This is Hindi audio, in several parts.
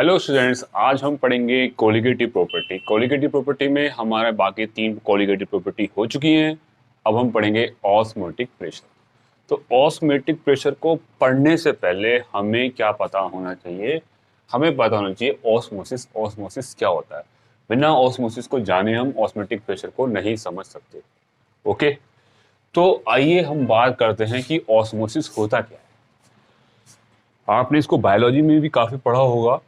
हेलो स्टूडेंट्स, आज हम पढ़ेंगे कोलिगेटिव प्रॉपर्टी। कोलिगेटिव प्रॉपर्टी में हमारे बाकी 3 कोलिगेटिव प्रॉपर्टी हो चुकी हैं। अब हम पढ़ेंगे ऑस्मोटिक प्रेशर। तो ऑस्मोटिक प्रेशर को पढ़ने से पहले हमें क्या पता होना चाहिए? हमें पता होना चाहिए ऑस्मोसिस। ऑस्मोसिस क्या होता है? बिना ऑस्मोसिस को जाने हम ऑस्मोटिक प्रेशर को नहीं समझ सकते। ओके, तो आइए हम बात करते हैं कि ऑस्मोसिस होता क्या है। आपने इसको बायोलॉजी में भी काफ़ी पढ़ा होगा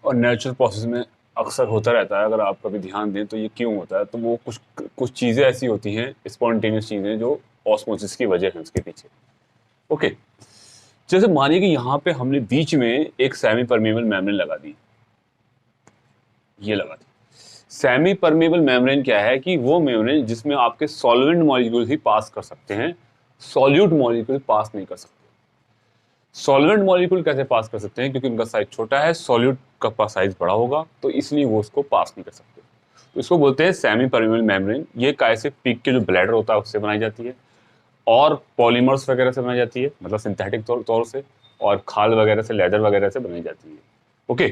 और नेचुरल प्रोसेस में अक्सर होता रहता है। अगर आप कभी ध्यान दें तो ये क्यों होता है, तो वो कुछ कुछ चीज़ें ऐसी होती हैं, स्पॉन्टेनियस चीज़ें, जो ऑस्मोसिस की वजह है उसके पीछे। ओके, जैसे मानिए कि यहाँ पे हमने बीच में एक सेमी परमेबल मेम्ब्रेन लगा दी। ये लगा दी सेमी परमेबल मेम्ब्रेन। क्या है कि वो मेम्ब्रेन जिसमें आपके सॉल्वेंट मॉलिक्यूल ही पास कर सकते हैं, सॉल्यूट मॉलिक्यूल पास नहीं कर सकते। सॉल्वेंट मॉलिक्यूल कैसे पास कर सकते हैं? क्योंकि उनका साइज छोटा है, सॉल्यूट का साइज बड़ा होगा, तो इसलिए वो उसको पास नहीं कर सकते। तो इसको बोलते हैं सेमी परमेबल मेम्ब्रेन। ये कैसे? पिग के जो ब्लैडर होता है उससे बनाई जाती है, और पॉलीमर्स वगैरह से बनाई जाती है, मतलब सिंथेटिक तौर से, और खाल वगैरह से, लेदर वगैरह से बनाई जाती है। ओके,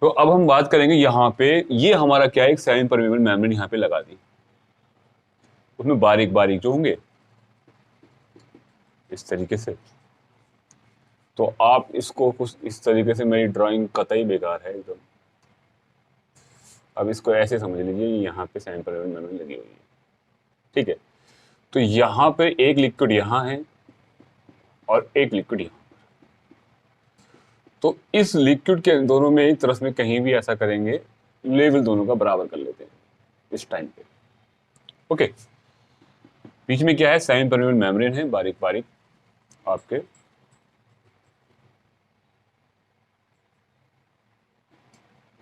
तो अब हम बात करेंगे यहाँ पे, ये हमारा क्या है, एक सेमी परमेबल मेम्ब्रेन यहाँ पे लगा दी। उसमें बारीक बारीक जो होंगे इस तरीके से, तो आप इसको कुछ इस तरीके से, मेरी ड्राइंग कतई बेकार है एकदम। अब इसको ऐसे समझ लीजिए, यहाँ पे सेमी परमेबल मेम्ब्रेन लगी हुई है, ठीक है। तो यहाँ पे एक लिक्विड यहाँ है और एक लिक्विड यहाँ। तो इस लिक्विड के दोनों में एक तरफ में कहीं भी ऐसा करेंगे, लेवल दोनों का बराबर कर लेते हैं इस टाइम पे। ओके, बीच में क्या है? सेमी परमेबल मेम्ब्रेन है, बारीक बारीक आपके।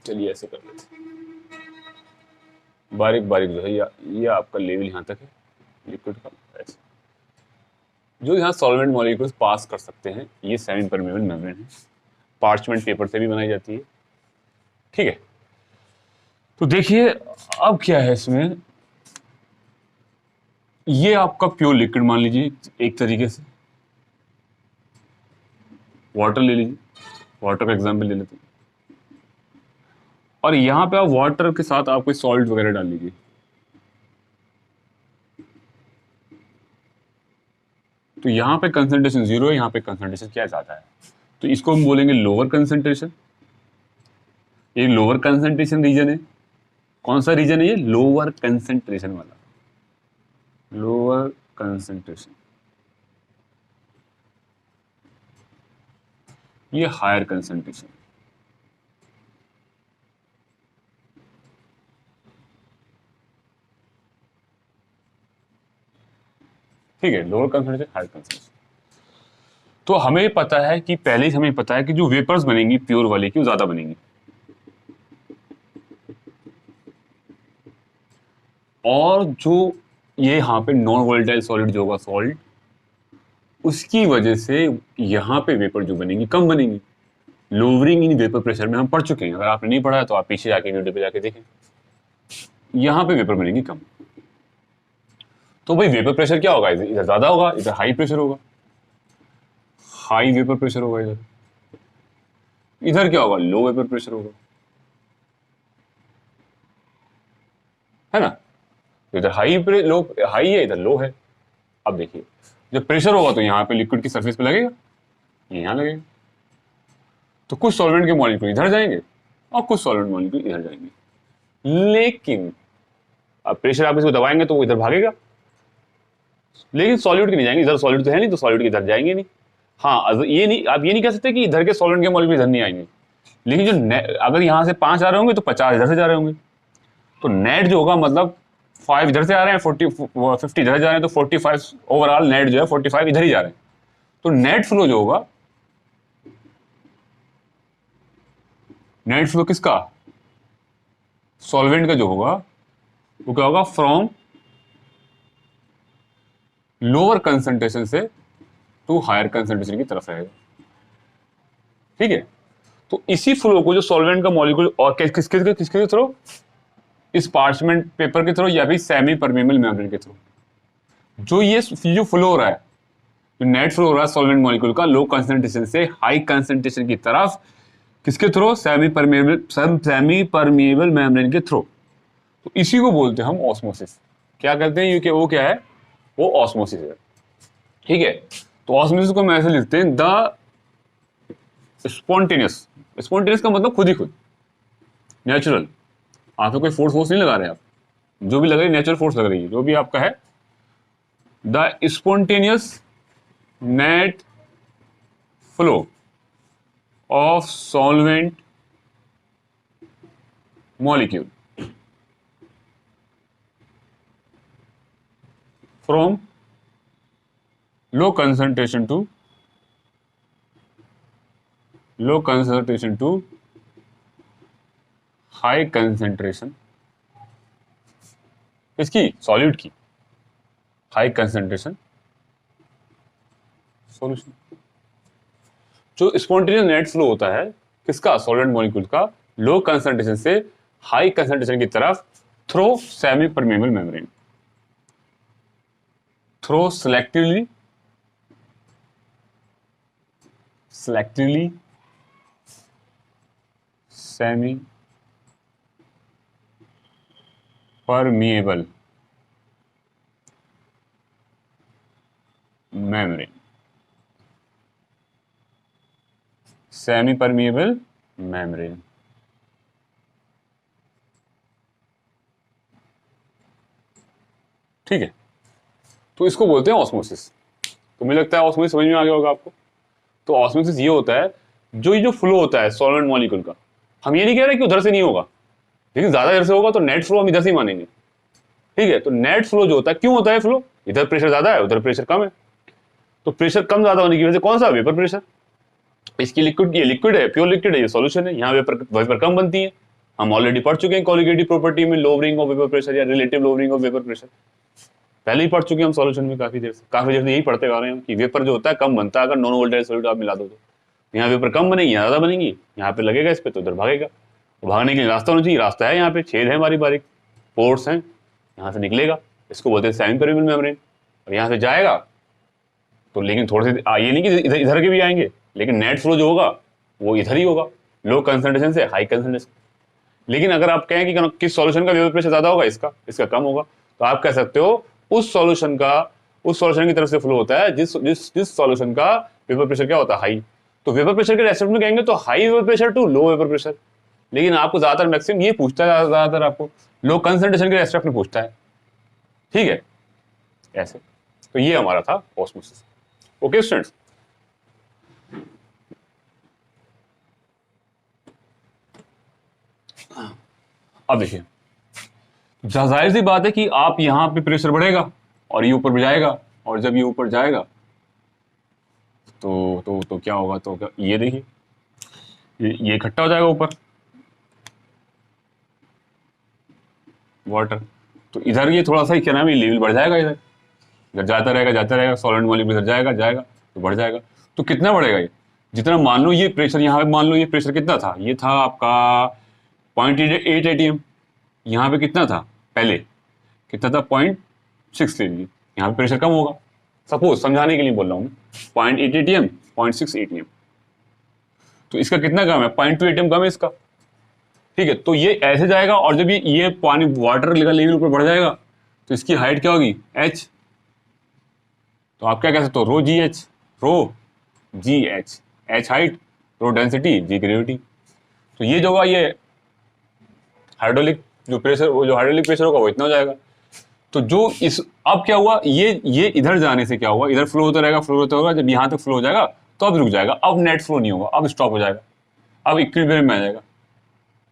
चलिए ऐसे कर लेते हैं, बारीक बारीक जो है, ये आपका लेवल यहाँ तक है लिक्विड का। ऐसे जो यहाँ सॉल्वेंट मॉलिक्यूल्स पास कर सकते हैं, ये सेमी परमेबल मेम्ब्रेन है। पार्चमेंट पेपर से भी बनाई जाती है, ठीक है। तो देखिए अब क्या है इसमें, ये आपका प्योर लिक्विड मान लीजिए एक तरीके से। वाटर ले लीजिए, वाटर का एग्जांपल ले लेते हैं, और यहां पे आप वाटर के साथ आप कोई सॉल्ट वगैरह डाल लीजिए। तो यहाँ पे कंसंट्रेशन 0 है, यहाँ पे कंसंट्रेशन क्या ज्यादा है, तो इसको हम बोलेंगे लोअर कंसंट्रेशन। ये लोअर कंसंट्रेशन रीजन है। कौन सा रीजन है ये? लोअर कंसंट्रेशन वाला, लोअर कंसंट्रेशन। ये हायर कंसंट्रेशन, ठीक है। Lower concentration, higher concentration. तो हमें पता है कि पहले ही हमें पता है कि जो वेपर्स बनेंगी प्योर वाली की, वो ज्यादा बनेंगी, और जो ये यहाँ पे नॉन वोलेटाइल सॉलिड जो होगा, सॉल्ट, उसकी वजह से यहाँ पे वेपर जो बनेंगी कम बनेंगी। लोअरिंग इन वेपर प्रेशर में हम पढ़ चुके हैं। अगर आपने नहीं पढ़ा है तो आप पीछे जाके वीडियो पे जाके देखें। यहाँ पे वेपर बनेंगी कम। तो भाई वेपर प्रेशर क्या होगा? इधर ज्यादा होगा, इधर हाई प्रेशर होगा, हाई वेपर प्रेशर होगा। इधर इधर क्या होगा? लो वेपर प्रेशर होगा, है ना। तो इधर लो हाई है, इधर लो है। अब देखिए, जब प्रेशर होगा तो यहाँ पे लिक्विड की सरफेस पे लगेगा, ये यहाँ लगेगा। तो कुछ सॉल्वेंट के मॉलिक्यूल इधर जाएंगे और कुछ सॉल्वेंट मॉलिक्यूल इधर जाएंगे। लेकिन अब प्रेशर आप इसको दबाएंगे तो वो इधर भागेगा, लेकिन सॉल्यूट के नहीं जाएंगे। इधर सॉल्यूट तो है नहीं, तो सॉल्यूट के इधर जाएंगे नहीं। हाँ, ये नहीं, आप ये नहीं कह सकते कि इधर के सॉल्वेंट के मॉलिक्यूल इधर नहीं आएंगे। लेकिन जो अगर यहाँ से 5 आ रहे होंगे तो 50 इधर से जा रहे होंगे। तो नेट जो होगा, मतलब 5 इधर से आ रहे हैं, 50 इधर जा रहे हैं, तो 45 ओवरऑल नेट जो है 45 इधर ही जा रहे हैं। तो नेट फ्लो जो होगा, नेट फ्लो किसका? सॉल्वेंट का जो होगा, वो क्या होगा? फ्रॉम लोअर कंसंट्रेशन से टू हायर कंसंट्रेशन की तरफ रहेगा, ठीक है। तो इसी फ्लो को जो सॉल्वेंट का मॉलिक्यूल, और किसके किसके थ्रू? इस पार्चमेंट पेपर के थ्रू या फिर सेमी परमेबल मेम्ब्रेन के थ्रू, जो फ्लो हो रहा है, जो नेट फ्लो हो रहा है सॉल्वेंट मॉलिक्यूल का लो कंसंट्रेशन से हाई कंसंट्रेशन की तरफ, किसके थ्रू? सेमी परमिएबल मेम्ब्रेन के थ्रू। तो इसी को बोलते हैं हम ऑस्मोसिस। क्या कहते हैं? ये कि वो क्या है? वो ऑस्मोसिस है। ठीक है, तो ऑस्मोसिस को हम ऐसे लिखते हैं, द स्पॉन्टेनियस। स्पॉन्टेनियस का मतलब खुद ही खुद, नेचुरल। आप तो कोई फोर्स नहीं लगा रहे, आप जो भी लग रही है नेचुरल फोर्स लग रही है, जो भी आपका है। The spontaneous net flow of solvent molecule from low concentration to high concentration, इसकी सॉल्यूट की हाई कंसंट्रेशन सॉल्यूशन। जो स्पॉन्टेनियस नेट फ्लो होता है किसका? सॉल्वेंट मॉलिक्यूल का, लो कंसंट्रेशन से हाई कंसंट्रेशन की तरफ through semi permeable membrane, through selectively semi permeable membrane, semi permeable membrane. ठीक है, तो इसको बोलते हैं ऑस्मोसिस। तो मुझे लगता है ऑस्मोसिस समझ में आ गया होगा आपको। तो ऑस्मोसिस ये होता है, जो फ्लो होता है सॉल्वेंट मॉलिक्यूल का, हम ये नहीं कह रहे कि उधर से नहीं होगा, लेकिन ज्यादा इधर से होगा तो नेट फ्लो हम इधर से ही मानेंगे। ठीक है, तो नेट फ्लो जो होता है, क्यों होता है फ्लो? इधर प्रेशर ज्यादा है, उधर प्रेशर कम है। तो प्रेशर कम ज्यादा होने की वजह से कौन सा? Vapour pressure. इसकी लिक्विड, ये लिक्विड है, प्योर लिक्विड है, ये सॉल्यूशन है, यहाँ वेपर कम बनती है। हम ऑलरेडी पढ़ चुके हैं कोलिगेटिव प्रॉपर्टी में, लोअरिंग ऑफ वेपर प्रेशर या relative lowering of vapour pressure, पहले ही पढ़ चुके हैं हम सॉल्यूशन में। काफी देर से यही पढ़ते आ रहे हैं कि वेपर जो होता है कम बनता है अगर नॉन वोलेटाइल सॉल्यूट आप मिला दो तो। यहाँ वेपर कम बनेगी, यहाँ ज्यादा बनेगी, यहाँ पे लगेगा इस पे तो उधर भागेगा। तो भागने के लिए रास्ता होना चाहिए, रास्ता है, यहाँ पे छेद है, बारीक बारीक पोर्ट्स हैं, यहाँ से निकलेगा, इसको बोलते हैं सेमी परमेबल मेम्ब्रेन। और यहाँ से जाएगा तो, लेकिन थोड़े से ये नहीं कि इधर के भी आएंगे, लेकिन नेट फ्लो जो होगा वो इधर ही होगा, लो कंसंट्रेशन से हाई कंसंट्रेशन। लेकिन अगर आप कहें कि किस सॉल्यूशन का वेपर प्रेशर ज्यादा होगा, इसका कम होगा, तो आप कह सकते हो उस सॉल्यूशन की तरफ से फ्लो होता है जिस सॉल्यूशन का वेपर प्रेशर क्या होता है? हाई। तो वेपर प्रेशर के रेस्पेक्ट में कहेंगे तो high vapour pressure to low vapour pressure. लेकिन आपको ज्यादातर मैक्सिमम ये पूछता है, ज्यादातर आपको लो कंसंट्रेशन के रेस्पेक्ट में पूछता है। ठीक है, ऐसे। तो ये हमारा था ऑस्मोसिस। ओके स्टूडेंट्स, अब देखिए, जाहिर सी बात है कि आप यहां पे प्रेशर बढ़ेगा और ये ऊपर भी जाएगा, और जब ये ऊपर जाएगा तो क्या होगा? तो क्या, ये देखिए, ये इकट्ठा हो जाएगा ऊपर वाटर। तो इधर ये थोड़ा सा क्या नाम है, लेवल बढ़ जाएगा, इधर जाता रहेगा सॉलिड मॉलिक्यूल इधर जाएगा तो बढ़ जाएगा। तो कितना बढ़ेगा? ये जितना, मान लो ये प्रेशर यहाँ पे, मान लो ये प्रेशर कितना था? ये था आपका 0.8 atm। यहाँ पे कितना था पहले? कितना था? 0.6 ले लीजिए। यहाँ पे प्रेशर कम होगा, सपोज समझाने के लिए बोल रहा हूँ, 0.8 atm 0.6 atm। तो इसका कितना कम है? 0.2 atm कम है इसका। ठीक है, तो ये ऐसे जाएगा, और जब ये पानी वाटर लेवल ऊपर बढ़ जाएगा तो इसकी हाइट क्या होगी? h। तो आप क्या कह सकते हो? Rho g h, h height, rho density, g gravity. तो ये जो होगा, ये हाइड्रोलिक जो प्रेशर, वो जो हाइड्रोलिक प्रेशर होगा वो इतना हो जाएगा। तो जो इस, अब क्या हुआ, ये इधर जाने से क्या हुआ? इधर फ्लो होता रहेगा, जब यहाँ तक फ्लो हो जाएगा तो अब रुक जाएगा, अब नेट फ्लो नहीं होगा, अब स्टॉप हो जाएगा, अब इक्विलिब्रियम में आ जाएगा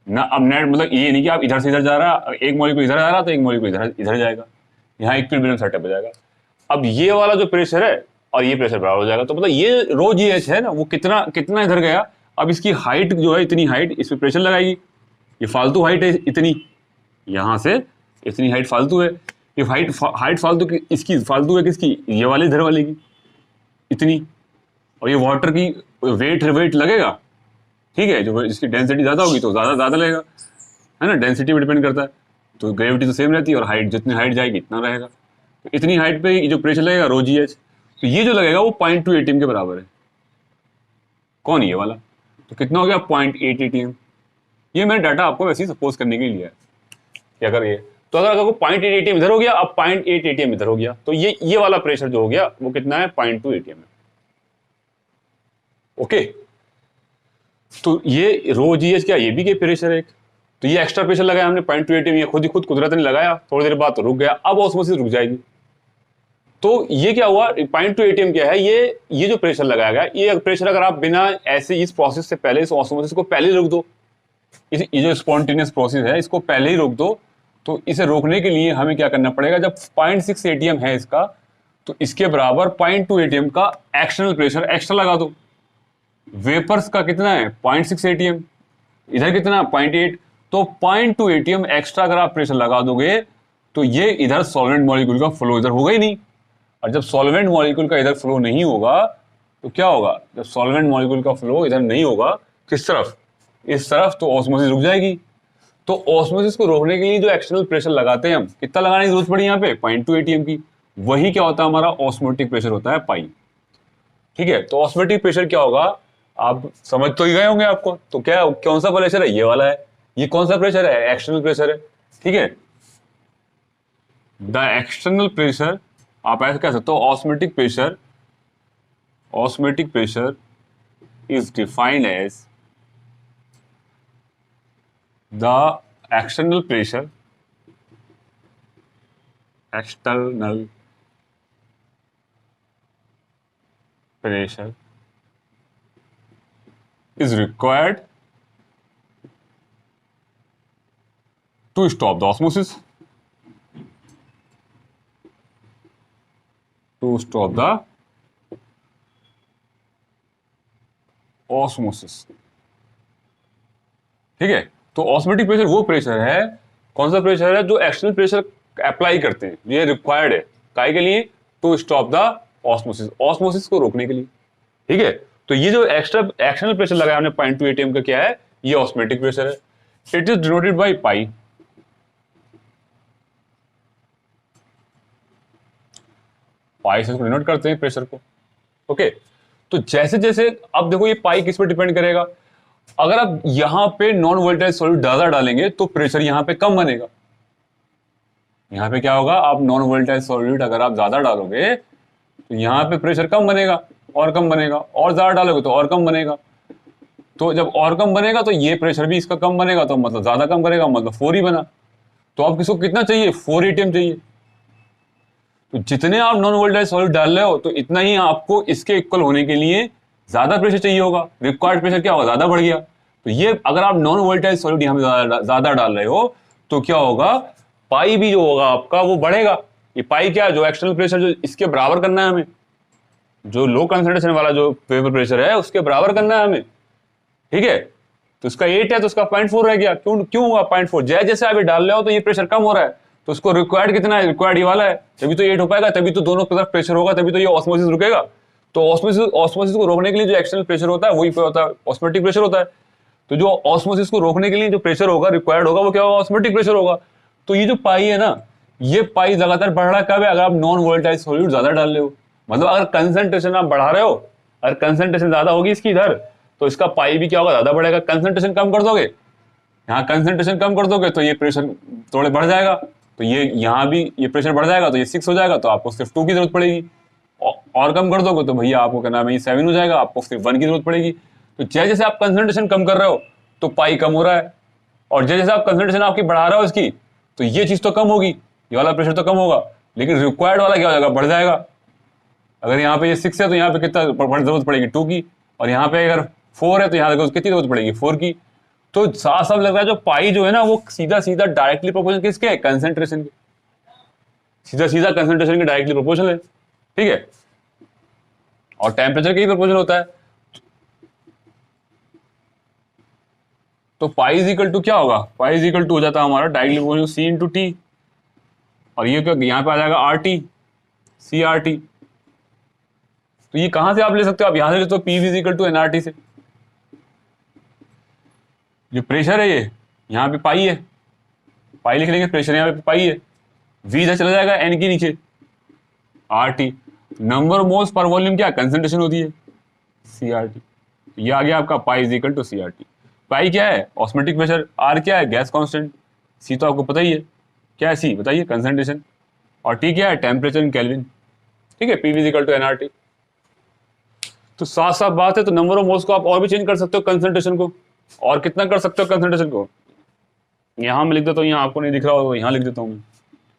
ना। अब नेट मतलब ये नहीं कि आप इधर से इधर जा रहा, एक मॉलिक्यूल इधर जा रहा तो एक मॉलिक्यूल इधर जाएगा, यहाँ इक्विलिब्रियम सेटअप हो जाएगा। अब ये वाला जो प्रेशर है और ये प्रेशर बराबर हो जाएगा, तो मतलब ये रो जी एच है ना, वो कितना इधर गया। अब इसकी हाइट जो है, इतनी हाइट इस पर प्रेशर लगाएगी, ये फालतू हाइट है इतनी, यहाँ से इतनी हाइट फालतू है, ये हाइट फालतू की, इसकी फालतू है किसकी? ये वाले इधर वाले की इतनी। और ये वाटर की वेट लगेगा, ठीक है, जो इसकी डेंसिटी ज़्यादा होगी तो ज़्यादा लगेगा, है ना, डेंसिटी पे डिपेंड करता है। तो ग्रेविटी तो सेम रहती है, और हाइट, जितनी हाइट जाएगी इतना रहेगा। तो इतनी हाइट पे जो प्रेशर लगेगा रो जी एच, तो ये जो लगेगा वो 0.2 atm के बराबर है। कौन? ये वाला। तो कितना हो गया 0.8 एटीएम। ये मैंने डाटा आपको वैसे ही सपोज करने के लिए लिया है कि अगर ये, तो अगर आपको 0.8 एटीएम इधर हो गया, अब 0.8 एटीएम इधर हो गया, तो ये वाला प्रेशर जो हो गया वो कितना है 0.2 एटीएम है। ओके, तो ये रो जी एच क्या, ये भी के प्रेशर है एक, तो ये एक्स्ट्रा प्रेशर लगाया हमने 0.2 एटीएम, ये खुद ही खुद कुदरत ने लगाया, थोड़ी देर बाद तो रुक गया, अब ऑस्मोसिस रुक जाएगी। तो ये क्या हुआ 0.2 एटीएम क्या है, ये जो प्रेशर लगाया गया, ये प्रेशर अगर आप बिना ऐसे इस प्रोसेस से पहले, इस ऑस्मोसिस को पहले रोक दो, ये जो स्पॉन्टेनियस प्रोसेस है इसको पहले ही रोक दो, तो इसे रोकने के लिए हमें क्या करना पड़ेगा, जब 0.6 एटीएम है इसका, तो इसके बराबर 0.2 एटीएम का एक्सटर्नल प्रेशर एक्स्ट्रा लगा दो। वेपर्स का कितना है 0.6 एटीएम, इधर कितना 0.8, तो 0.2 एटीएम एक्स्ट्रा अगर आप प्रेशर लगा दोगे तो ये इधर सॉल्वेंट मॉलिक्यूल का फ्लो इधर होगा ही नहीं, और जब सॉल्वेंट मॉलिक्यूल का इधर फ्लो नहीं होगा तो क्या होगा, जब सॉल्वेंट मॉलिक्यूल का फ्लो इधर नहीं होगा किस तरफ, इस तरफ, तो ऑस्मोसिस रुक जाएगी। तो ऑस्मोसिस को रोकने के लिए जो एक्सटर्नल प्रेशर लगाते हैं हम, कितना लगाने की जरूरत पड़ी यहाँ पे 0.2 एटीएम की, वही क्या होता है हमारा ऑस्मोटिक प्रेशर होता है पाई। ठीक है, तो ऑस्मोटिक प्रेशर क्या होगा आप समझ तो ही गए होंगे आपको, तो क्या कौन सा प्रेशर है, ये वाला है, ये कौन सा प्रेशर है, एक्सटर्नल प्रेशर है। ठीक है, द एक्सटर्नल प्रेशर, आप ऐसे कह सकते हो osmotic pressure is defined as the external pressure is required to stop the osmosis, ठीक है, तो ऑस्मोटिक प्रेशर वो प्रेशर है, कौन सा प्रेशर है, जो एक्सटर्नल प्रेशर अप्लाई करते हैं, ये रिक्वायर्ड है काहे के लिए, टू स्टॉप द ऑस्मोसिस को रोकने के लिए। ठीक है, तो ये जो एक्सटर्नल प्रेशर लगाया हमने 0.2 एटीएम का क्या है, ये ऑस्मोटिक प्रेशर है। It is denoted by pi. Pi से डिनोट करते हैं प्रेशर को। ओके, तो जैसे जैसे अब देखो ये पाई किस पर डिपेंड करेगा, अगर आप यहां पे नॉन वोलेटाइल सॉल्यूट ज्यादा डालेंगे तो प्रेशर यहां पे कम बनेगा। यहां पे क्या होगा, आप नॉन वोलेटाइल सॉल्यूट अगर आप ज्यादा डालोगे तो यहां पे प्रेशर कम बनेगा और कम बनेगा, और ज्यादा डालोगे तो और कम बनेगा, तो जब और कम बनेगा तो ये प्रेशर भी इसका कम बनेगा, तो मतलब ज्यादा कम करेगा, मतलब 4 ही बना। तो आप किसको कितना चाहिए 4 एटीएम चाहिए, तो जितने आप नॉन वोलेटाइल सॉल्यूट डाल रहे हो तो इतना ही आपको इसके इक्वल होने के लिए ज्यादा प्रेशर चाहिए होगा, रिक्वायर्ड प्रेशर क्या होगा, ज्यादा बढ़ गया। तो ये अगर आप नॉन वोलेटाइल सॉल्यूट यहाँ पे ज्यादा डाल रहे हो तो क्या होगा, पाई भी जो होगा आपका वो बढ़ेगा। ये पाई क्या है, जो एक्सटर्नल प्रेशर जो इसके बराबर करना है हमें, जो लो कंसंट्रेशन वाला जो वेपर प्रेशर है उसके बराबर करना है हमें। ठीक है, तो इसका 8 है तो उसका 0.4 रह गया, क्यों हुआ 0.4, जैसे आप ये डाल रहे हो तो ये प्रेशर कम हो रहा है, तो उसको रिक्वायर्ड कितना है, रिक्वायर्ड ये वाला है, तभी तो 8 हो पाएगा, तभी तो दोनों तरफ प्रेशर होगा, तभी तो ये ऑस्मोसिस रुकेगा। तो ऑस्मोसिस को रोकने के लिए जो एक्सटर्नल प्रेशर होता है वही होता है ऑस्मोटिक प्रेशर होता है। तो जो ऑस्मोसिस को रोकने के लिए जो प्रेशर होगा रिक्वायर्ड होगा वो क्या होगा, ऑस्मोटिक प्रेशर होगा। तो ये जो पाई है ना, ये पाई लगातार बढ़ रहा है कब है, अगर आप नॉन वोलेटाइल सॉल्यूट ज्यादा डाल रहे हो, मतलब अगर कंसंट्रेशन आप बढ़ा रहे हो, अगर कंसंट्रेशन ज्यादा होगी इसकी इधर, तो इसका पाई भी क्या होगा, ज्यादा बढ़ेगा। कंसंट्रेशन कम कर दोगे, यहाँ कंसंट्रेशन कम कर दोगे तो ये प्रेशर थोड़े बढ़ जाएगा, तो ये यहाँ भी ये प्रेशर बढ़ जाएगा, तो ये 6 हो जाएगा, तो आपको सिर्फ 2 की जरूरत पड़ेगी, और कम कर दोगे तो भैया आपको क्या नाम है, ये 7 हो जाएगा, आपको सिर्फ 1 की जरूरत पड़ेगी। तो जैसे जैसे आप कंसंट्रेशन कम कर रहे हो तो पाई कम हो रहा है, और जैसे जैसे आप कंसंट्रेशन आपकी बढ़ा रहे हो इसकी, तो ये चीज तो कम होगी, ये वाला प्रेशर तो कम होगा, लेकिन रिक्वायर्ड वाला क्या हो जाएगा, बढ़ जाएगा। अगर यहाँ पे ये 6 है तो यहाँ पे कितना जरूरत पड़ेगी 2 की, और यहाँ पे अगर 4 है तो यहाँ देखो कितनी जरूरत पड़ेगी 4 की। तो साफ साफ लग रहा है जो पाई जो है ना वो सीधा सीधा डायरेक्टली प्रोपोर्शनल किसके है, कंसंट्रेशन के, सीधा सीधा कंसंट्रेशन के डायरेक्टली प्रोपोर्शनल है। ठीक है, और टेम्परेचर के ही प्रोपोर्शनल होता है। तो पाई इज इक्वल टू क्या होगा, पाई इज इक्वल टू हो जाता है हमारा directly proportional C into T, और ये क्या यहाँ पे आ जाएगा R T C R T. तो ये कहां से आप ले सकते हो, आप यहां से ले तो P is equal to NRT से। जो प्रेशर है ये यहाँ पे पाई है, पाई लिख लेंगे, प्रेशर यहाँ पे पाई है, वी इधर चला जाएगा एन के नीचे आर टी, नंबर मोल्स पर वॉल्यूम क्या कंसंट्रेशन होती है सी आर टी। ये आ गया आपका pi is equal to C R T. Pi क्या है? Osmotic pressure. आर क्या है? Gas constant. सी तो आपको पता ही है क्या है, सी बताइए कंसंट्रेशन। और टी क्या है? Temperature in kelvin. ठीक है, P is equal to N R T. तो साफ साफ बात है, तो नंबर ऑफ मोल्स को आप और भी चेंज कर सकते हो कंसंट्रेशन को, और कितना कर सकते हो कंसंट्रेशन को। यहां मैं लिख देता हूँ, यहाँ आपको नहीं दिख रहा होगा, यहां लिख देता हूँ मैं।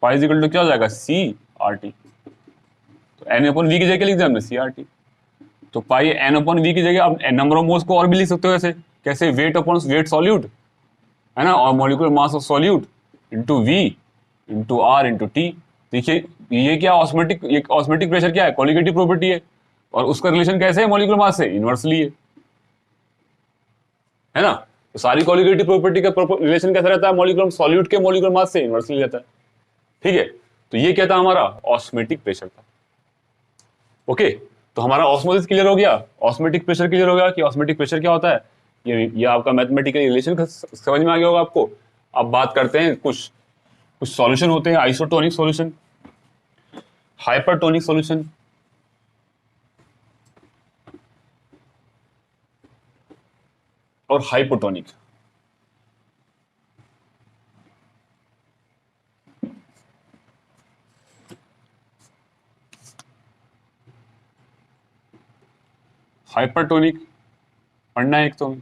पाई इज इक्वल टू क्या हो जाएगा? C R T. तो एन अपॉन वी की जगह लिख दिया हमने सी आर टी। तो पाई एन अपॉन वी की जगह आप नंबर ऑफ मोल्स को और भी लिख सकते हो ऐसे। कैसे? वेट अपॉन वेट सॉल्यूट, है ना, और molecular mass of solute into V into R into T. देखिए ये क्या ऑस्मोटिक, ये ऑस्मोटिक प्रेशर क्या है? कोलिगेटिव प्रॉपर्टी है, और उसका रिलेशन कैसे है मॉलिक्यूलर मास से? इनवर्सली है ना। तो सारी कोलिगेटिव प्रॉपर्टी का रिलेशन कैसा रहता है? मॉलिक्यूलर सॉल्यूट के मॉलिक्यूलर मास से इनवर्सली रहता है। ठीक है, तो ये क्या था हमारा? ऑस्मोटिक प्रेशर था। ओके, तो हमारा ऑस्मोसिस क्लियर हो गया, ऑस्मोटिक प्रेशर क्लियर हो गया कि ऑस्मोटिक प्रेशर क्या होता है। ये आपका मैथमेटिकल रिलेशन समझ में आ गया होगा आपको। अब बात करते हैं कुछ कुछ सॉल्यूशन होते हैं, आइसोटोनिक सॉल्यूशन, हाइपरटोनिक सॉल्यूशन और हाइपोटोनिक। हाइपरटोनिक पढ़ना है एक तो,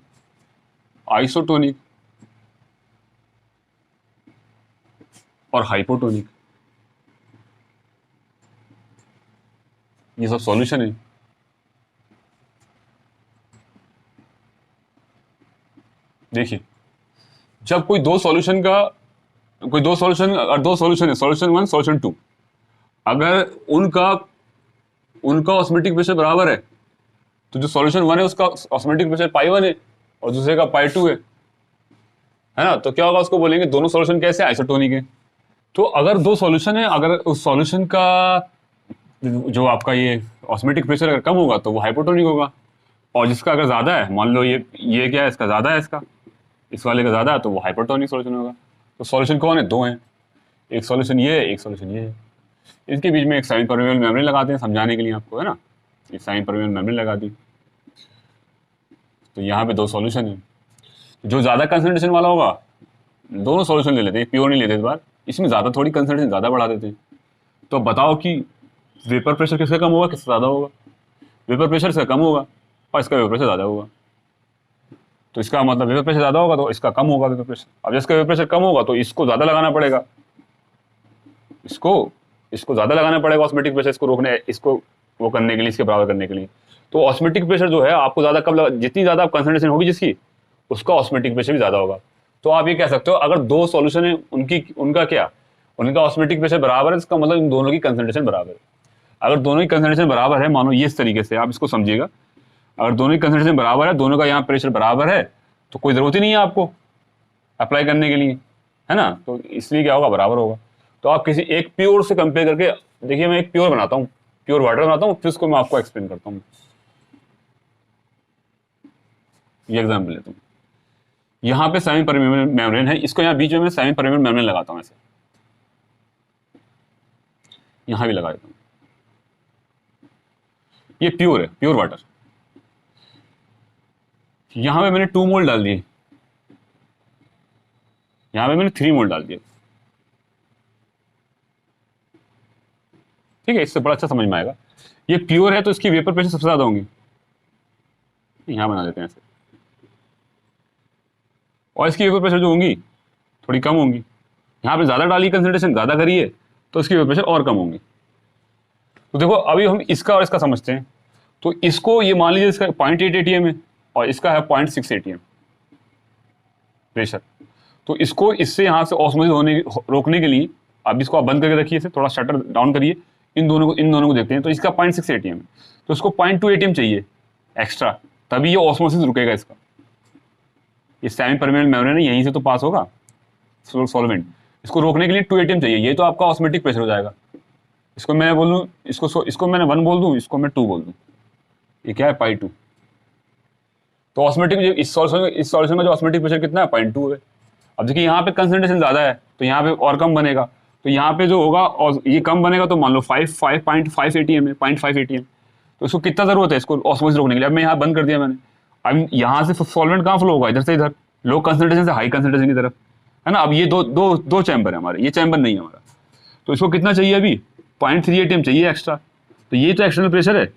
आइसोटोनिक और हाइपोटोनिक, ये सब सॉल्यूशन है। देखिए, जब कोई दो सॉल्यूशन और दो सॉल्यूशन है, सॉल्यूशन वन सॉल्यूशन टू, अगर उनका ऑस्मोटिक प्रेशर बराबर है, तो जो सॉल्यूशन वन है उसका ऑस्मोटिक प्रेशर पाई वन है और दूसरे का पाई टू है ना। तो क्या होगा? उसको बोलेंगे दोनों सॉल्यूशन कैसे? आइसोटोनिक है। तो अगर दो सॉल्यूशन है, अगर उस सॉल्यूशन का जो आपका ये ऑस्मोटिक प्रेशर अगर कम होगा तो वो हाइपोटोनिक होगा, और जिसका अगर ज्यादा है, मान लो ये क्या है, इसका ज्यादा है, इसका इस वाले का ज्यादा है, तो वो हाइपोटोनिक सॉल्यूशन होगा। तो सॉल्यूशन कौन है? दो हैं, एक सॉल्यूशन ये है, एक सॉल्यूशन ये है। इसके बीच में एक सेमी परमेबल मेम्ब्रेन लगाते हैं समझाने के लिए आपको, है ना। एक सेमी परमेबल मेम्ब्रेन लगा दी, तो यहाँ पे दो सॉल्यूशन है। जो ज्यादा कंसंट्रेशन वाला होगा, दोनों सॉल्यूशन ले लेते हैं, प्योर नहीं लेते इस बार, इसमें ज्यादा थोड़ी कंसंट्रेशन ज्यादा बढ़ा देते हैं। तो बताओ कि वेपर प्रेशर किसका कम होगा, किसका ज्यादा होगा? वेपर प्रेशर इसका कम होगा और इसका वेपर प्रेशर ज्यादा होगा। तो इसका मतलब वेपर प्रेशर ज्यादा होगा तो इसका कम होगा वेपर प्रेशर। अब जिसका वेपर प्रेशर कम होगा तो इसको ज्यादा लगाना पड़ेगा, इसको ज्यादा लगाना पड़ेगा ऑस्मोटिक प्रेशर, इसको रोकने, इसको वो करने के लिए, इसके बराबर करने के लिए। तो ऑस्मोटिक प्रेशर जो है आपको ज्यादा कब जितनी ज्यादा कंसंट्रेशन होगी जिसकी, उसका ऑस्मोटिक प्रेशर भी ज्यादा होगा। तो आप ये कह सकते हो अगर दो सॉल्यूशन है उनका ऑस्मोटिक प्रेशर बराबर है, इसका मतलब इन दोनों की कंसंट्रेशन बराबर है। अगर दोनों की कंसंट्रेशन बराबर है, मानो ये इस तरीके से आप इसको समझिएगा, अगर दोनों की कंसंट्रेशन बराबर है, दोनों का यहाँ प्रेशर बराबर है, तो कोई जरूरत ही नहीं है आपको अप्लाई करने के लिए, है ना। तो इसलिए क्या होगा? बराबर होगा। तो आप किसी एक प्योर से कंपेयर करके देखिए, मैं एक प्योर बनाता हूँ, प्योर वाटर बनाता हूँ, फिर उसको मैं आपको एक्सप्लेन करता हूँ। ये एग्जाम्पल लेता हूँ, यहाँ पे सेमी परमेबल मेम्ब्रेन है, इसको यहाँ बीच में मैं सेमी परमेबल मेम्ब्रेन लगाता हूँ, ऐसे यहाँ भी लगा देता हूँ। ये प्योर है, प्योर वाटर। यहाँ पे मैंने 2 मोल डाल दिए, यहाँ पे मैंने 3 मोल डाल दिए। ठीक है, इससे बड़ा अच्छा समझ में आएगा। ये प्योर है तो इसकी वेपर प्रेशर सबसे ज्यादा होंगी, यहाँ बना देते हैं ऐसे, और इसकी वेपर प्रेशर जो होंगी थोड़ी कम होंगी। यहाँ पे ज्यादा डाली, कंसंट्रेशन ज्यादा करी है, तो इसकी वेपर प्रेशर और कम होंगी। तो देखो अभी हम इसका और इसका समझते हैं। तो इसको ये मान लीजिए इसका 0.8 ATM है और इसका है 0.6 ATM प्रेशर। तो इसको इससे यहाँ से ऑस्मोसिस रोकने के लिए अब इसको आप बंद करके रखिए, इसे थोड़ा शटर डाउन करिए, इन दोनों को देखते हैं। तो इसका 0.6 ATM है, तो इसको 0.2 ATM चाहिए एक्स्ट्रा, तभी ये ऑस्मोसिस रुकेगा इसका। ये सेमी परमेबल मेम्ब्रेन है, यहीं से तो पास होगा सॉल्वेंट, इसको रोकने के लिए 2 ATM चाहिए। ये तो आपका ऑस्मोटिक प्रेशर हो जाएगा। इसको मैं बोलूँ, इसको मैंने 1 बोल दूँ, इसको मैं 2 बोल दूँ, ये क्या है? पाई 2। तो ऑस्मोटिक इस सॉल्यूशन का जो ऑस्मोटिक प्रेशर कितना है? 0.2 है। अब देखिए यहाँ पे कंसंट्रेशन ज्यादा है तो यहाँ पे और कम बनेगा, तो यहाँ पे जो होगा और ये कम बनेगा, तो मान लो 5.5 ATM है, 0.5 ATM। तो इसको कितना जरूरत है इसको ऑस्मोसिस रोकने के लिए? अब मैं यहाँ बंद कर दिया मैंने, अब यहाँ से सॉल्वेंट कहाँ फ्लो होगा, इधर से इधर, लो कंसंट्रेशन से हाई कंसंट्रेशन की तरफ, है ना। अब ये दो चैम्बर है हमारे, ये चैम्बर नहीं है हमारा, तो इसको कितना चाहिए अभी, 0.3 atm चाहिए एक्स्ट्रा। तो ये तो एक्सटर्नल प्रेशर है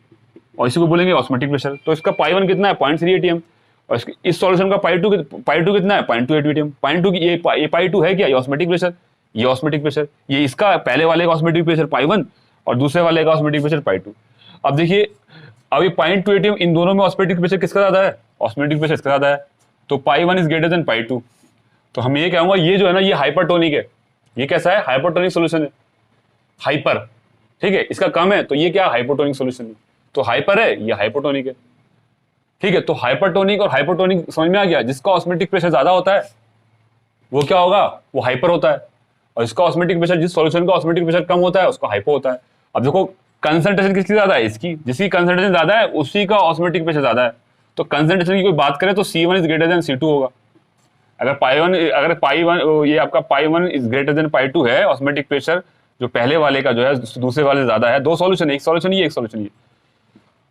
और इसी को बोलेंगे ऑस्मोटिक प्रेशर। तो इसका पाई 1 कितना है, 0.3 atm, और इस सॉल्यूशन का पाई टू कितना है, 0.28 atm। पाई 2 ये पाई 2 है क्या, ये ऑस्मोटिक प्रेशर, ये ऑस्मोटिक प्रेशर, ये इसका पहले वाले का ऑस्मोटिक प्रेशर पाई 1 और दूसरे वाले का ऑस्मोटिक प्रेशर पाई 2। अब देखिए अब ये 0.2 atm, इन दोनों में ऑस्मोटिक प्रेशर किसका ज्यादा है, ऑस्मोटिक प्रेशर इसका ज्यादा है, तो पाई 1 इज ग्रेटर देन पाई 2। तो हम ये कहूंगा ये जो है ना ये हाइपरटोनिक है। ये कैसा है, हाइपरटोनिक सॉल्यूशन है, हाइपर, ठीक है, इसका कम है तो ये क्या, हाइपोटोनिक सॉल्यूशन है। तो हाइपर है, ये हाइपोटोनिक है, ठीक है। तो हाइपरटोनिक और हाइपोटोनिक समझ में आ गया। जिसका ऑस्मोटिक प्रेशर ज्यादा होता है वो क्या होगा, वो हाइपर होता है, और इसका ऑस्मोटिक प्रेशर, जिस सॉल्यूशन का ऑस्मोटिक प्रेशर कम होता है उसका हाइपो होता है। अब देखो कंसंट्रेशन किसकी ज्यादा है, इसकी, जिसकी कंसंट्रेशन ज्यादा है उसी का ऑस्मोटिक प्रेशर ज्यादा है। तो कंसंट्रेशन की कोई बात करें तो C1 is greater than C2 होगा। अगर पाई 1 ये आपका पाई 1 इज ग्रेटर देन पाई 2 है ऑस्मोटिक प्रेशर, जो पहले वाले का जो है दूसरे वाले से ज्यादा है, दो सॉल्यूशन है, एक सॉल्यूशन ये एक सॉल्यूशन ये,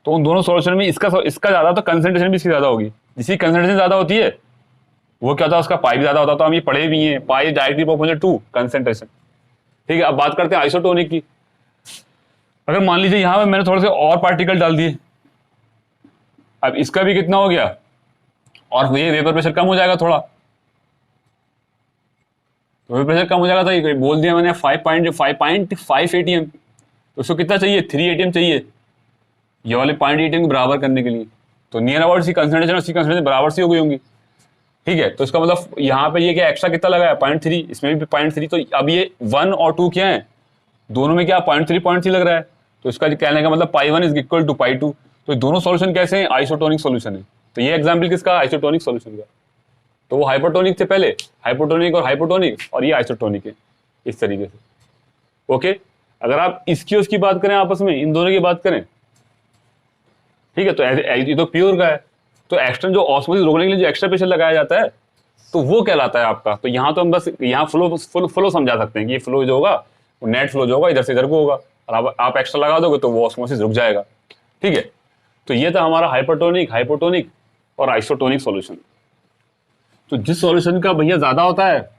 तो उन दोनों सॉल्यूशन में इसका ज्यादा, तो कंसंट्रेशन भी इसकी ज्यादा होगी। जिसकी कंसंट्रेशन ज्यादा होती है वो क्या होता है, उसका पाई भी ज्यादा होता है। तो हम ये पढ़े भी हैं, पाई डायरेक्टली प्रोपोर्शनल टू कंसंट्रेशन, ठीक है। अब बात करते हैं आइसोटोनिक की। अगर मान लीजिए यहाँ पे मैंने थोड़े से और पार्टिकल डाल दिए, अब इसका भी कितना हो गया, और ये वेपर प्रेशर कम हो जाएगा थोड़ा, तो वेपर प्रेशर कम हो जाएगा। तो बोल दिया मैंने 5.5 atm, तो उसको कितना चाहिए, 3 atm चाहिए ये वाले 0.8 atm को बराबर करने के लिए। तो नियर अबाउट सी कंसंट्रेशन और सी कंसंट्रेशन बराबर सी हो गई होंगी, ठीक है। तो इसका मतलब यहाँ पे ये क्या एक्स्ट्रा कितना लगा है, 0.3, इसमें भी 0.3। तो अब ये 1 और 2 क्या है, दोनों में क्या 0.3 लग रहा है। तो इसका कहने का मतलब पाई 1 इज इक्वल टू पाई 2। तो दोनों सॉल्यूशन कैसे हैं, आइसोटोनिक सॉल्यूशन है। तो ये एग्जांपल किसका, आइसोटोनिक सॉल्यूशन का। तो वो हाइपरटोनिक थे पहले, हाइपोटोनिक और हाइपोटोनिक, और ये आइसोटोनिक है इस तरीके से, ओके। अगर आप इसकी उसकी बात करें आपस में, इन दोनों की बात करें, ठीक है, तो ये तो प्योर का है। तो एक्सटर्नल जो ऑस्मोसिस रोकने के लिए जो एक्स्ट्रा प्रेशर लगाया जाता है तो वो कहलाता है आपका। तो यहाँ तो हम बस यहाँ फ्लो समझा सकते हैं कि ये फ्लो जो होगा वो नेट फ्लो जो होगा इधर से इधर को होगा, और आप एक्स्ट्रा लगा दोगे तो वो ऑस्मोसिस रुक जाएगा, ठीक है। तो ये था हमारा हाइपरटोनिक, हाइपोटोनिक और आइसोटोनिक सॉल्यूशन। तो जिस सॉल्यूशन का भैया ज्यादा होता है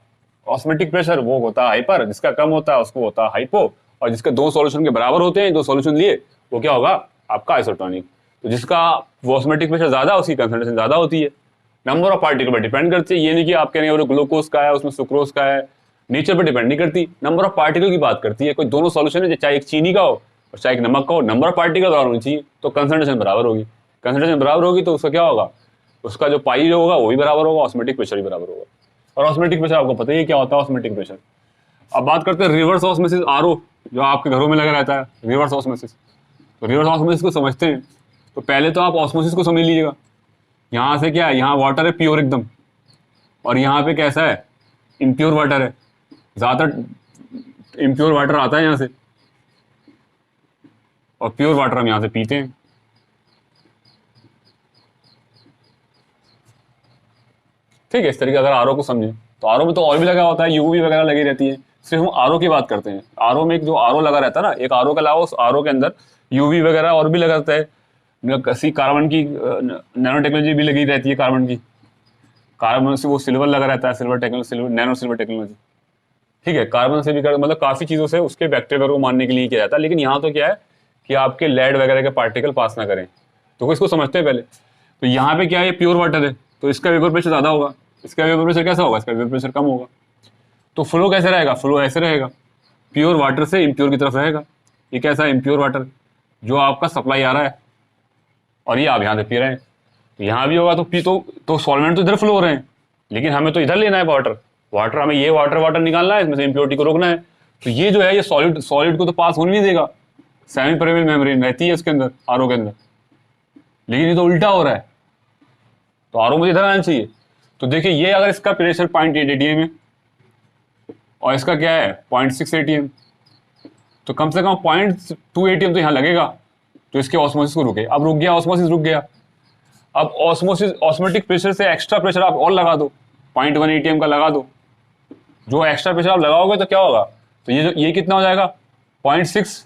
ऑस्मोटिक प्रेशर वो होता है हाइपर, जिसका कम होता है उसको होता है हाइपो, और जिसके दो सॉल्यूशन के बराबर होते हैं, दो सॉल्यूशन लिए, वो क्या होगा आपका आइसोटोनिक। तो जिसका ऑस्मोटिक प्रेशर ज्यादा उसकी कंसंट्रेशन ज्यादा होती है। नंबर ऑफ पार्टिकल पर डिपेंड करती है, ये नहीं कि आप कह रहे हैं ग्लूकोज का है उसमें सुक्रोज का है, नेचर पर डिपेंड नहीं करती, नंबर ऑफ पार्टिकल की बात करती है। कोई दोनों सॉल्यूशन है, चाहे एक चीनी का हो और चाहे एक नमक का हो, नंबर ऑफ पार्टिकल बराबर होनी चाहिए, तो कंसंट्रेशन बराबर होगी। कंसंट्रेशन बराबर होगी तो उसका क्या होगा, उसका जो पाई जो होगा वो भी बराबर होगा, ऑस्मोटिक प्रेशर भी बराबर होगा। और ऑस्मोटिक प्रेशर आपको पता ही क्या होता है, ऑस्मोटिक प्रेशर। अब बात करते हैं रिवर्स ऑस्मोसिस, RO जो आपके घरों में लगा रहता है, रिवर्स ऑस्मोसिस। तो रिवर्स ऑस्मोसिस को समझते हैं तो पहले तो आप ऑस्मोसिस को समझ लीजिएगा। यहाँ से क्या है, यहाँ वाटर है प्योर एकदम, और यहाँ पे कैसा है, इम्प्योर वाटर है। ज्यादातर इम्प्योर वाटर आता है यहाँ से, और प्योर वाटर हम यहाँ से पीते हैं। ठीक है, इस तरीके अगर RO को समझें तो RO में तो और भी लगा होता है, UV वगैरह लगी रहती है। सिर्फ हम RO की बात करते हैं, RO में एक जो RO लगा रहता है ना, एक RO के अलावा उस RO के अंदर UV वगैरह और भी लगा रहता है। किसी कार्बन की नैनो टेक्नोलॉजी भी लगी रहती है, कार्बन की, कार्बन से वो सिल्वर लगा रहता है, silver technology, nano silver technology, ठीक है। कार्बन से भी मतलब काफी चीजों से उसके बैक्टीरिया को मारने के लिए किया जाता है। लेकिन यहाँ तो क्या है कि आपके लेड वगैरह के पार्टिकल पास ना करें, तो इसको समझते हैं पहले। तो यहाँ पे क्या है, प्योर वाटर है तो इसका वेपर प्रेशर ज्यादा होगा, इसका वेपर प्रेशर कैसा होगा, इसका वेपर प्रेशर कम होगा। तो फ्लो कैसे रहेगा, फ्लो ऐसे रहेगा, प्योर वाटर से इम्प्योर की तरफ रहेगा। ये कैसा है, इम्प्योर वाटर जो आपका सप्लाई आ रहा है और ये आप यहाँ से पी रहे हैं, तो यहाँ भी होगा तो सॉल्वेंट तो इधर फ्लो हो रहे हैं, लेकिन हमें तो इधर लेना है वाटर हमें ये वाटर निकालना है, इसमें से इम्प्योरिटी को रोकना है। तो ये जो है ये सॉलिड को तो पास होने नहीं देगा, सेमी परमेबल मेम्ब्रेन रहती है इसके अंदर, RO के अंदर, लेकिन ये तो उल्टा हो रहा है, तो RO मुझे इधर आना चाहिए। तो देखिए ये अगर इसका प्रेशर 0.8 atm है और इसका क्या है 0.6 atm, तो कम से कम 0.2 atm तो यहाँ लगेगा तो इसके ऑस्मोसिस को रुके। अब रुक गया, ऑस्मोसिस रुक गया। अब ऑस्मोटिक प्रेशर से एक्स्ट्रा प्रेशर आप और लगा दो, 0.1 atm का लगा दो। जो एक्स्ट्रा प्रेशर आप लगाओगे तो क्या होगा, तो ये कितना हो जाएगा 0.68,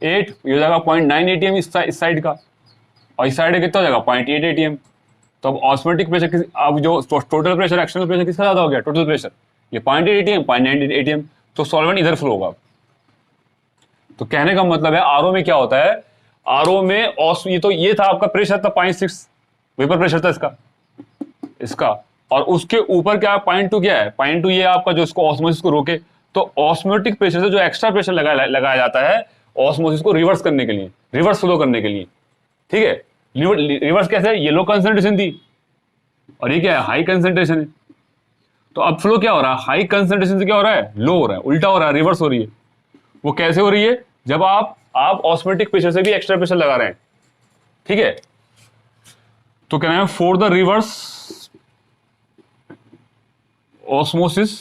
ये हो जाएगा 0.9 atm इस साइड का, और इस साइड कितना हो जाएगा 0.8 atm। तो अब ऑस्मोटिक प्रेशर किस, अब जो टोटल प्रेशर एक्सटर्नल प्रेशर किसका ज़्यादा हो गया, टोटल प्रेशर ये 0.8 एटीएम 0.9 एटीएम, तो सॉल्वेंट इधर फ्लो होगा। तो कहने का मतलब है आरओ में क्या होता है, आरओ में ये था आपका प्रेशर था 0.6 वेपर प्रेशर था इसका, और उसके ऊपर क्या 0.2 क्या है, 0.2 ये आपका जो इसको ऑस्मोसिस को रोके। तो ऑस्मोटिक प्रेशर से जो एक्स्ट्रा प्रेशर लगाया जाता है ऑस्मोसिस को रिवर्स करने के लिए, रिवर्स फ्लो करने के लिए, ठीक है। रिवर्स कैसे है, ये लो कंसंट्रेशन थी और ये क्या है, हाई कंसंट्रेशन है। तो अब फ्लो क्या हो रहा है, हाई कंसंट्रेशन से क्या हो रहा है, लो हो रहा है, उल्टा हो रहा है, रिवर्स हो रही है। वो कैसे हो रही है, जब आप ऑस्मोटिक प्रेशर से भी एक्स्ट्रा प्रेशर लगा रहे हैं, ठीक है। तो कहना है फॉर द रिवर्स ऑस्मोसिस,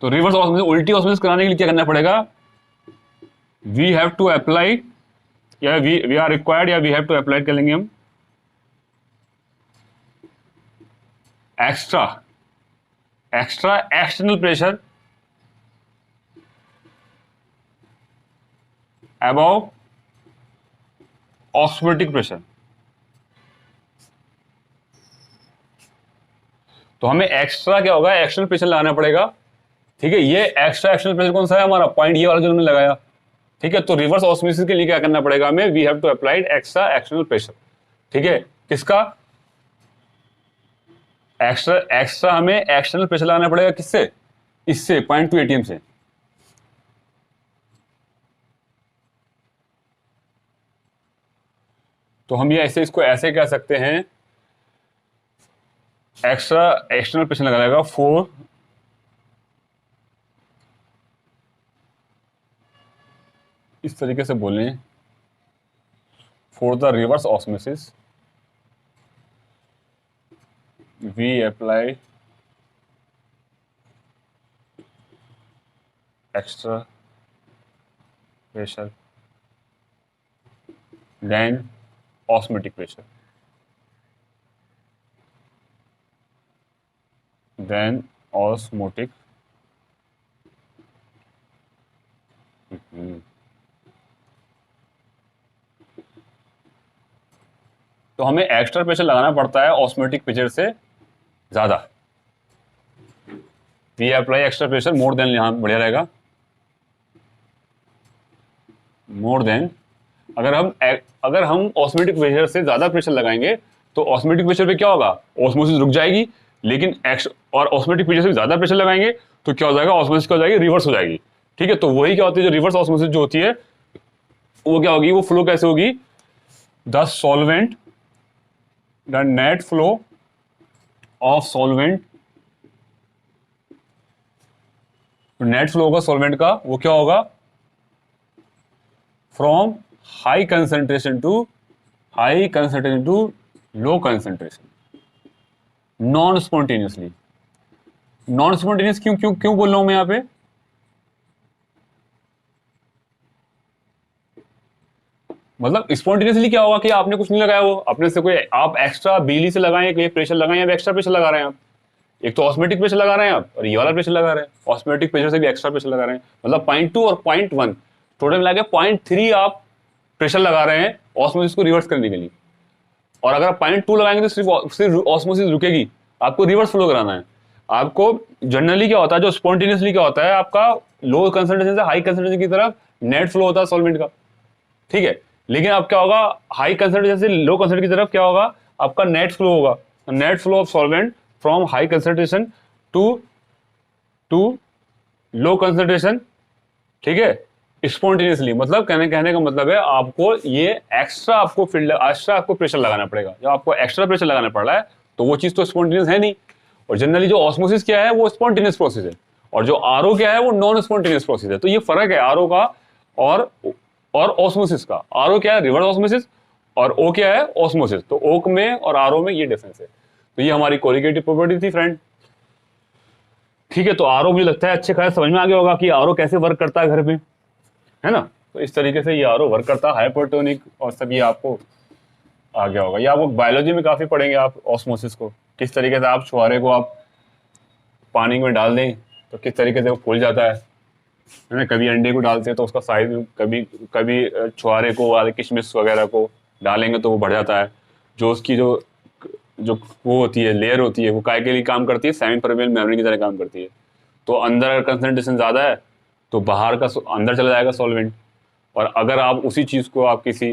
तो रिवर्स ऑस्मोसिस उल्टी ऑस्मोसिस कराने के लिए क्या करना पड़ेगा, वी हैव टू अप्लाई, या वी आर रिक्वायर्ड, या वी हैव टू अप्लाई कर लेंगे हम extra external pressure above osmotic pressure. तो हमें एक्स्ट्रा क्या होगा, एक्सटर्नल प्रेशर लगाना पड़ेगा, ठीक है। ये एक्स्ट्रा एक्सटर्नल प्रेशर कौन सा है, हमारा पॉइंट ये वाला जो हमने लगाया, ठीक है। तो रिवर्स ऑस्मोसिस के लिए क्या करना पड़ेगा हमें, we have to apply extra external pressure, ठीक है। किसका, एक्स्ट्रा हमें एक्सटर्नल प्रेशर लगाना पड़ेगा, किससे, इससे 0.2 एटीएम से। तो हम ये इसको ऐसे कह सकते हैं, एक्स्ट्रा एक्सटर्नल प्रेशर लगाएगा फॉर इस तरीके से बोलें, for the reverse osmosis we apply extra pressure than osmotic pressure, then osmotic तो हमें एक्स्ट्रा प्रेशर लगाना पड़ता है ऑस्मोटिक प्रेशर से ज्यादा, we apply extra pressure more than, यहां बढ़िया रहेगा मोर देन। अगर हम ऑस्मोटिक प्रेशर से ज्यादा प्रेशर लगाएंगे तो ऑस्मोटिक प्रेशर पे क्या होगा, ऑस्मोसिस रुक जाएगी, लेकिन और ऑस्मोटिक प्रेशर से ज्यादा प्रेशर लगाएंगे तो क्या हो जाएगा, ऑस्मोसिस क्या हो जाएगी, रिवर्स हो जाएगी, ठीक है। तो वही क्या होती है, जो रिवर्स ऑस्मोसिस जो होती है वो क्या होगी, वो फ्लो कैसे होगी, the solvent, the net flow of solvent, net flow होगा सॉल्वेंट का, वो क्या होगा, from high concentration to low concentration, non spontaneously. Non spontaneous क्यों क्यों क्यों बोल रहा हूं मैं यहां पे, मतलब स्पॉन्टेनियसली क्या होगा कि आपने कुछ नहीं लगाया, वो अपने से कोई आप एक्स्ट्रा बिजली से लगाएं, कोई प्रेशर लगाएं, या एक्स्ट्रा प्रेशर लगा रहे हैं आप, एक तो ऑस्मोटिक प्रेशर लगा रहे हैं आप और ये वाला प्रेशर लगा रहे हैं, ऑस्मोटिक प्रेशर से भी एक्स्ट्रा प्रेशर लगा रहे हैं, मतलब 0.2 और 0.1 टोटल मिला के 0.3 आप प्रेशर लगा रहे हैं ऑस्मोसिस को रिवर्स करने के लिए। और अगर आप 0.2 लगाएंगे तो सिर्फ ऑस्मोसिस रुकेगी, आपको रिवर्स फ्लो कराना है। आपको जनरली क्या होता है, जो स्पॉन्टेनियसली क्या होता है, आपका लो कंसंट्रेशन से हाई कंसंट्रेशन की तरफ नेट फ्लो होता है सॉल्वेंट का, ठीक है। लेकिन अब क्या होगा, हाई कंसंट्रेशन से लो कंसंट्रेशन की तरफ क्या होगा, आपका नेट फ्लो होगा, net flow of solvent from high concentration to low concentration, ठीक है, स्पॉन्टेनियसली। मतलब कहने का मतलब है आपको ये एक्स्ट्रा आपको प्रेशर लगाना पड़ेगा। जब आपको एक्स्ट्रा प्रेशर लगाना पड़ रहा है तो वो चीज तो स्पॉन्टेनियस है नहीं, और जनरली जो ऑस्मोसिस क्या है वो स्पॉन्टेनियस प्रोसेस है, और जो आरओ क्या है वो नॉन स्पॉन्टेनियस प्रोसेस है। तो ये फर्क है आरओ का और ऑस्मोसिस का। आरओ क्या है, रिवर्स ऑस्मोसिस, और ओ क्या है, ऑस्मोसिस। तो ओक में और आरओ में ये डिफरेंस है। तो ये हमारी कोलिगेटिव प्रॉपर्टी थी फ्रेंड, ठीक है। तो आरओ मुझे लगता है अच्छे खास समझ में आ गया होगा कि आरओ कैसे वर्क करता है घर में, है ना। तो इस तरीके से ये आरओ वर्क करता है, हाइपरटोनिक, और सब ये आपको आ गया होगा। ये आपको बायोलॉजी में काफी पढ़ेंगे आप ऑस्मोसिस को, किस तरीके से आप छुहारे को आप पानी में डाल दें तो किस तरीके से वो फूल जाता है ना। कभी अंडे को डालते हैं तो उसका साइज, कभी छुहारे को, किशमिश वगैरह को डालेंगे तो वो बढ़ जाता है। जो उसकी जो जो वो होती है लेयर होती है वो काय के लिए काम करती है, सेमी परमेबल मेम्ब्रेन की तरह काम करती है। तो अंदर अगर कंसंट्रेशन ज़्यादा है तो बाहर का अंदर चला जाएगा सॉल्वेंट, और अगर आप उसी चीज़ को आप किसी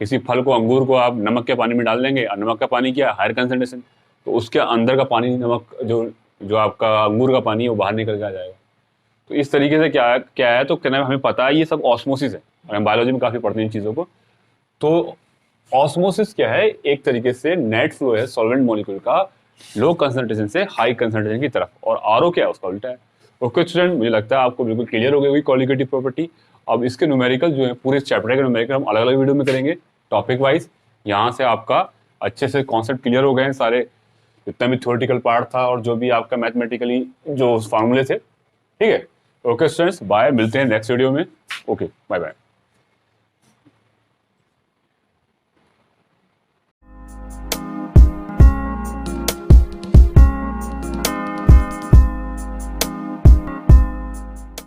किसी फल को, अंगूर को आप नमक के पानी में डाल देंगे, और नमक का पानी क्या है, हायर कंसंट्रेशन, तो उसके अंदर का पानी, नमक जो जो आपका अंगूर का पानी है वो बाहर निकल के आ जाएगा। तो इस तरीके से क्या है, तो कहना हमें पता है ये सब ऑस्मोसिस है, और हम बायोलॉजी में काफ़ी पढ़ते हैं इन चीज़ों को। तो ऑस्मोसिस क्या है, एक तरीके से नेट फ्लो है सॉल्वेंट मॉलिक्यूल का लो कंसंट्रेशन से हाई कंसंट्रेशन की तरफ, और आरओ क्या है, उसका उल्टा है। ओके स्टूडेंट, मुझे लगता है आपको बिल्कुल क्लियर हो गई होगी कोलिगेटिव प्रॉपर्टी। अब इसके न्यूमेरिकल जो है, पूरे चैप्टर के न्यूमेरिकल हम अलग अलग वीडियो में करेंगे टॉपिक वाइज। यहाँ से आपका अच्छे से कॉन्सेप्ट क्लियर हो गए हैं सारे, जितना भी थ्योरेटिकल पार्ट था और जो भी आपका मैथमेटिकली जो फार्मूले थे। ठीक है, ओके स्टूडेंट्स, बाय, मिलते हैं नेक्स्ट वीडियो में। Okay, bye bye.